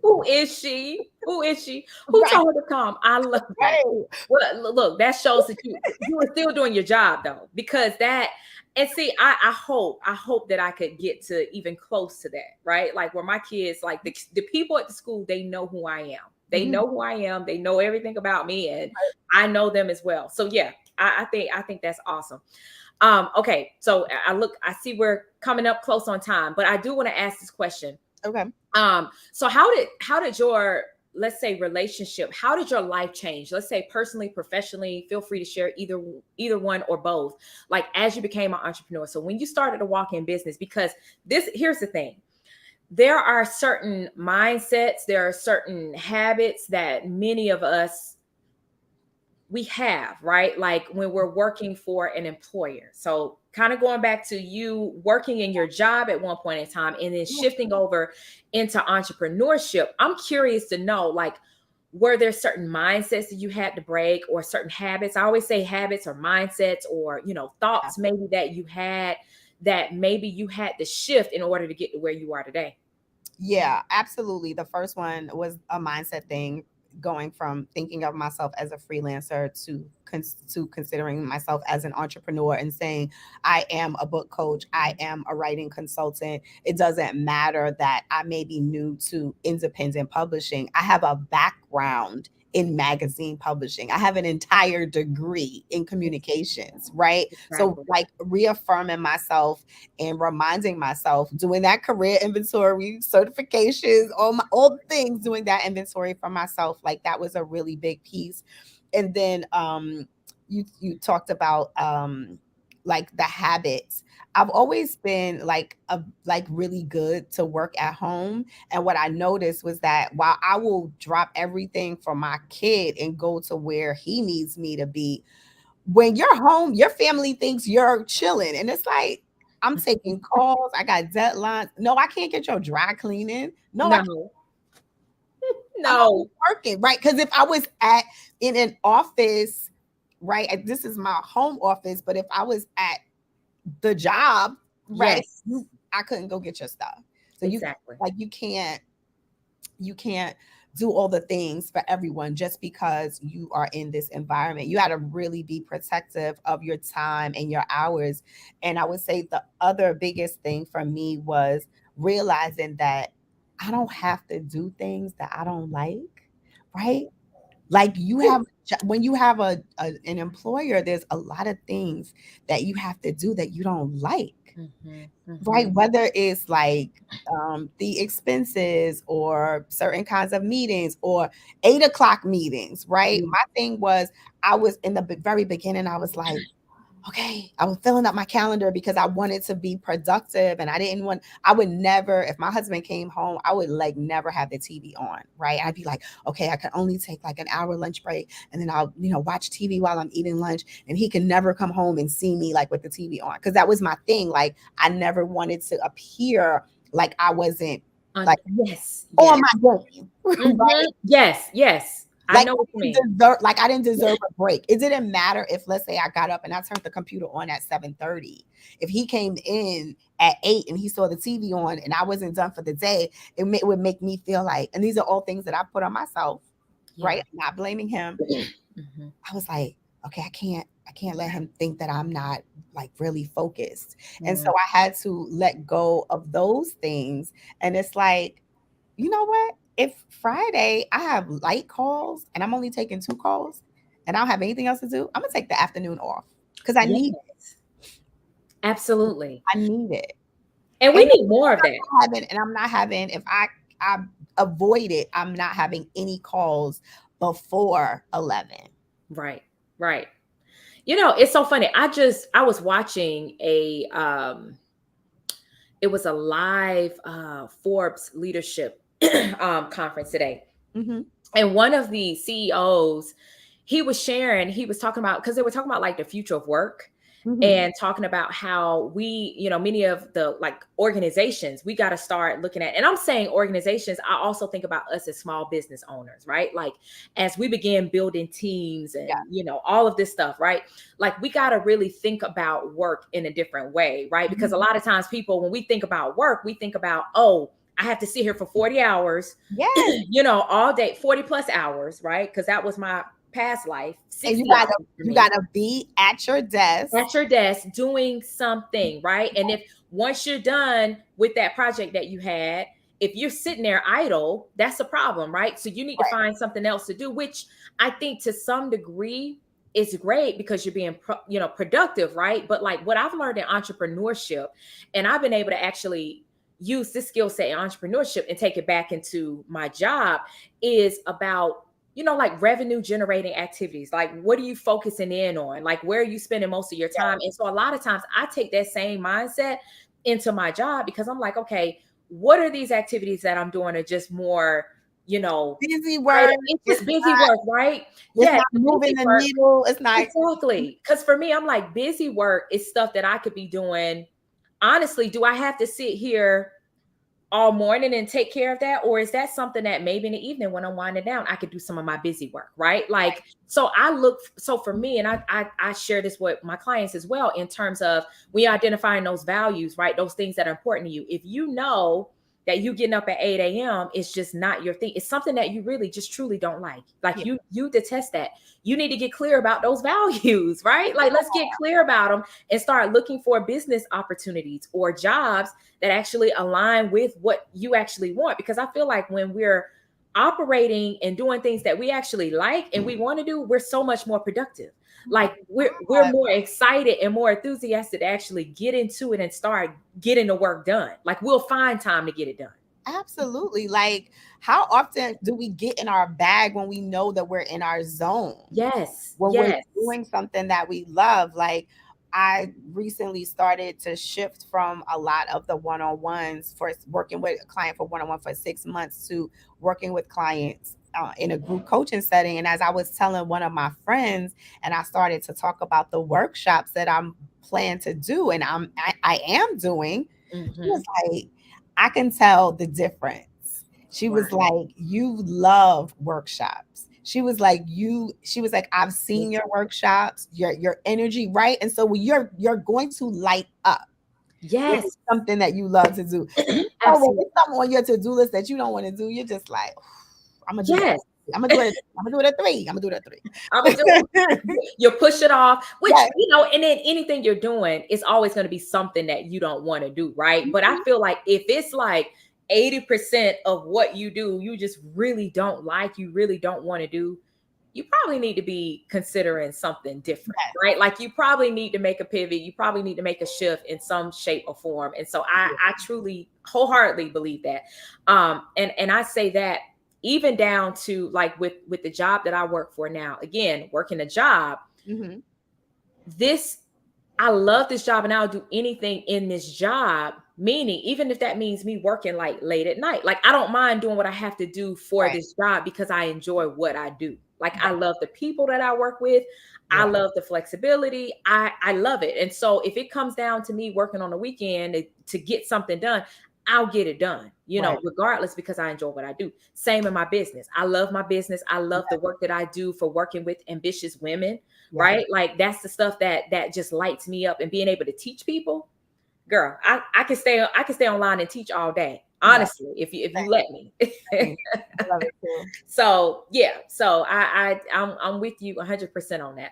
Who is she? Who is she? Who Right, told her to come? I love it. right. Well, look, that shows that you were still doing your job though, because that and see, I hope that I could get to even close to that, right? Like where my kids, like the people at the school, they know who I am. They Mhm. know who I am. They know everything about me, and I know them as well. So yeah, I think that's awesome. Okay, so I see we're coming up close on time, but I do want to ask this question. Okay. So how did your, let's say, relationship, how did your life change? Let's say personally, professionally, feel free to share either one or both. Like as you became an entrepreneur. So when you started to walk in business, because here's the thing. There are certain mindsets, there are certain habits that many of us we have, right? Like when we're working for an employer. So, kind of going back to you working in your job at one point in time and then shifting over into entrepreneurship, I'm curious to know, like, were there certain mindsets that you had to break or certain habits? I always say habits or mindsets or, Yeah. thoughts maybe that you had that maybe you had to shift in order to get to where you are today. Yeah, absolutely. The first one was a mindset thing, going from thinking of myself as a freelancer to considering myself as an entrepreneur and saying I am a book coach, I am a writing consultant. It doesn't matter that I may be new to independent publishing. I have a background in magazine publishing. I have an entire degree in communications, right? So Exactly. like reaffirming myself and reminding myself, doing that career inventory, certifications, all the things, doing that inventory for myself, like that was a really big piece. And then you talked about like the habits. I've always been like really good to work at home. And what I noticed was that while I will drop everything for my kid and go to where he needs me to be, when you're home, your family thinks you're chilling. And it's like, I'm taking calls. I got deadlines. No, I can't get your dry cleaning. No, I can't. No, I'm always no. working, right? Because if I was in an office, right, this is my home office, but if I was at the job, right, Yes, I couldn't go get your stuff. So exactly. you can't do all the things for everyone just because you are in this environment. You got to really be protective of your time and your hours. And I would say the other biggest thing for me was realizing that I don't have to do things that I don't like, right? Like when you have an employer, there's a lot of things that you have to do that you don't like, Mhm, right? mhm. Whether it's like the expenses or certain kinds of meetings or 8 o'clock meetings, right? Yeah. My thing was, I was in the very beginning, I was like, okay, I was filling up my calendar because I wanted to be productive and I would never, if my husband came home, I would like never have the TV on, right? I'd be like, okay, I can only take like an hour lunch break and then I'll, watch TV while I'm eating lunch. And he can never come home and see me like with the TV on. Cause that was my thing. Like I never wanted to appear like I wasn't like Yes, on yes. my game. Right? Yes, yes. I Like know what you mean. I didn't deserve a break. It didn't matter if, let's say, I got up and I turned the computer on at 7:30. If he came in at 8 and he saw the TV on and I wasn't done for the day, would make me feel like, and these are all things that I put on myself, Yeah. right? I'm not blaming him. I was like, okay, I can't let him think that I'm not like really focused. And so I had to let go of those things. And it's like, you know what? If Friday I have light calls and I'm only taking 2 calls and I don't have anything else to do, I'm gonna take the afternoon off because I need Yes, absolutely. I need it. And we And need more of that. I'm not having, if I avoid it, I'm not having any calls before 11. Right. Right. It's so funny. I was watching it was a live Forbes leadership conference today. Mm-hmm. And one of the CEOs, he was talking about, because they were talking about like the future of work, Mm-hmm. and talking about how many of the like organizations, we got to start looking at, and I'm saying organizations, I also think about us as small business owners, right? Like as we begin building teams and, Yeah. All of this stuff, right? Like we got to really think about work in a different way, right? Because a lot of times people, when we think about work, we think about, oh, I have to sit here for 40 hours, Yes. all day, 40 plus hours, right? Because that was my past life, And 60 hours for you me gotta be at your desk. at your desk doing something, right? And if once you're done with that project that you had, if you're sitting there idle, that's a problem, right? So you need to Right. find something else to do, which I think to some degree is great because you're being productive, right? But like what I've learned in entrepreneurship, and I've been able to actually use this skill set in entrepreneurship and take it back into my job, is about like revenue generating activities. Like, what are you focusing in on? Like, where are you spending most of your time? And so a lot of times I take that same mindset into my job because I'm like, okay, what are these activities that I'm doing are just more, Busy work. it's It's just busy not work, right? it's Yeah, not moving busy the work. needle. It's not. Exactly. Because for me, I'm like, busy work is stuff that I could be doing. Honestly, do I have to sit here all morning and take care of that? Or is that something that maybe in the evening when I'm winding down, I could do some of my busy work, right? Like, so so for me, and I share this with my clients as well, in terms of we identifying those values, right? Those things that are important to you. If you know that you getting up at 8 a.m. is just not your thing, it's something that you really just truly don't like Yeah. you detest that, you need to get clear about those values, right? Like, let's get clear about them and start looking for business opportunities or jobs that actually align with what you actually want. Because I feel like when we're operating and doing things that we actually like and we want to do, we're so much more productive. Like we're more excited and more enthusiastic to actually get into it and start getting the work done. Like we'll find time to get it done. Absolutely. Like, how often do we get in our bag when we know that we're in our zone? Yes. When we're Yes. doing something that we love. Like, I recently started to shift from a lot of the one-on-ones for working with a client for one-on-one for 6 months to working with clients in a group coaching setting. And as I was telling one of my friends, and I started to talk about the workshops that I'm planning to do, and I am doing, she was like, I can tell the difference. She Wow. was like, you love workshops. She was like, I've seen your workshops, your energy, right? And so you're going to light up. When Yes. it's something that you love to do. You know, when Absolutely. it's something on your to-do list that you don't want to do, you're just like, I'm gonna do that. Yes. I'm gonna do it. I'm gonna do it at 3. I'm gonna do it at 3. I'm gonna do it. You push it off, which, Yes. and then anything you're doing is always going to be something that you don't want to do, right? But I feel like if it's like 80% of what you do, you just really don't like, you really don't want to do, you probably need to be considering something different, Yes. right? Like you probably need to make a pivot. You probably need to make a shift in some shape or form. And so I truly wholeheartedly believe that. And I say that even down to like with the job that I work for now, again, working a job, Mm-hmm. this I love this job and I'll do anything in this job. Meaning, even if that means me working like late at night, like I don't mind doing what I have to do for Right. this job because I enjoy what I do. Like I Right. love the people that I work with. I Yeah. love the flexibility. I love it. And so if it comes down to me working on the weekend to get something done, I'll get it done, Right. regardless because I enjoy what I do. Same in my business. I love my business. I love the work that I do for working with ambitious women, Yeah. right? Like that's the stuff that just lights me up, and being able to teach people, girl, I can stay online and teach all day. Yeah. Honestly, if you let me. Same. I love it too. So yeah, so I'm with you 100% on that.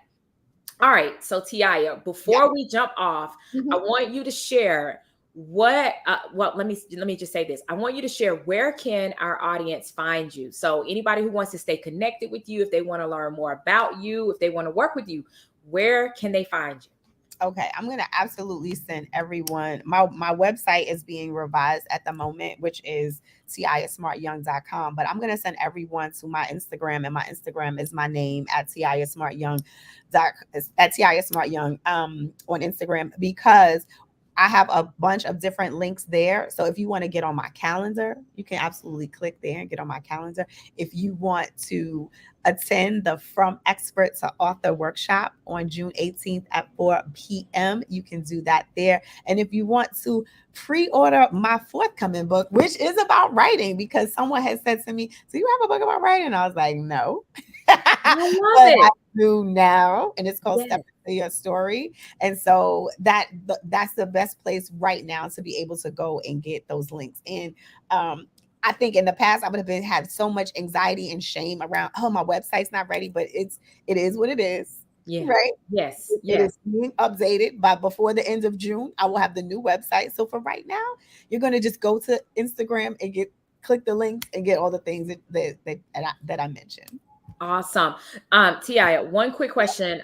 All right, so Taiia, Yeah. before we jump off, I Mhm. want you to share well, let me just say this. I want you to share, where can our audience find you? So anybody who wants to stay connected with you, if they want to learn more about you, if they want to work with you, where can they find you? Okay, I'm gonna absolutely send everyone. My website is being revised at the moment, which is tiiasmartyoung.com. But I'm gonna send everyone to my Instagram, and my Instagram is my name at Taiia Smart Young. At Taiia Smart Young on Instagram, because I have a bunch of different links there. So if you want to get on my calendar, you can absolutely click there and get on my calendar. If you want to attend the From Expert to Author workshop on June 18th at 4 p.m., you can do that there. And if you want to pre-order my forthcoming book, which is about writing, because someone has said to me, "Do you have a book about writing?" And I was like, "No." I But love I it. do now, and it's called Step Yes. Into Your Story. And so that's the best place right now to be able to go and get those links. And I think in the past I would have been had so much anxiety and shame around, oh, my website's not ready, but it is what it is, Yeah. right? Yes. It Yes. is being updated, but before the end of June, I will have the new website. So for right now, you're gonna just go to Instagram and click the links and get all the things that I mentioned. Awesome. Taiia, one quick question.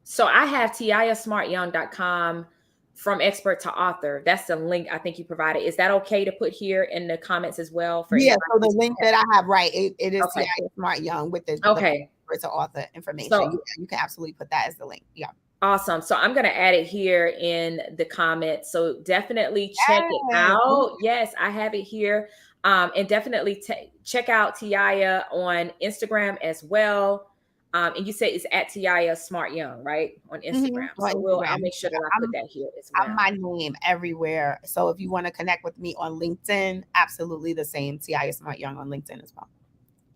So I have taiiasmartyoung.com, from expert to author. That's the link I think you provided. Is that okay to put here in the comments as well for Yeah, anybody so the who's link that I have, right, it is okay. Taiia Smart Young with the Okay. to author information. So Yeah, you can absolutely put that as the link. Yeah. awesome. So I'm going to add it here in the comments. So definitely check it Yes. out. Yes, I have it here. And definitely check out Taiia on Instagram as well. And you say it's at Taiia Smart Young, right? On Instagram. On So I'll Instagram. make sure Yeah, that I put that here as I'm well. my name everywhere. So if you want to connect with me on LinkedIn, absolutely the same. Taiia Smart Young on LinkedIn as well.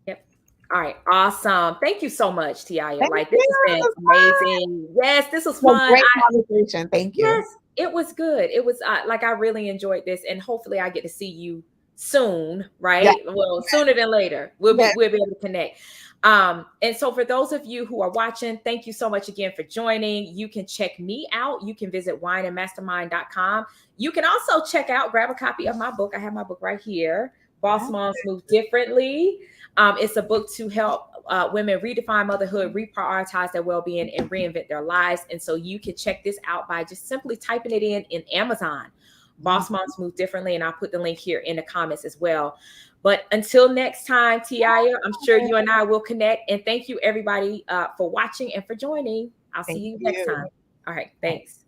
Yep. All right. Awesome. Thank you so much, Taiia. Thank Like, this you. has been It was amazing. Yes, this was fun. It was fun. great conversation. Thank you. Yes, it was good. It was like I really enjoyed this, and hopefully I get to see you soon, Yeah. right? Well, sooner than later. We'll be Yeah. we'll be able to connect. And so for those of you who are watching, thank you so much again for joining. You can check me out. You can visit wineandmastermind.com. You can also grab a copy of my book. I have my book right here. Boss Yeah. Moms Move Differently. It's a book to help women redefine motherhood, reprioritize their well-being, and reinvent their lives. And so you can check this out by just simply typing it in Amazon. Mhm. Boss Moms Move Differently, and I'll put the link here in the comments as well. But until next time, Taiia, I'm sure you and I will connect. And thank you, everybody, for watching and for joining. I'll see Thank you next you. time. All right, thanks.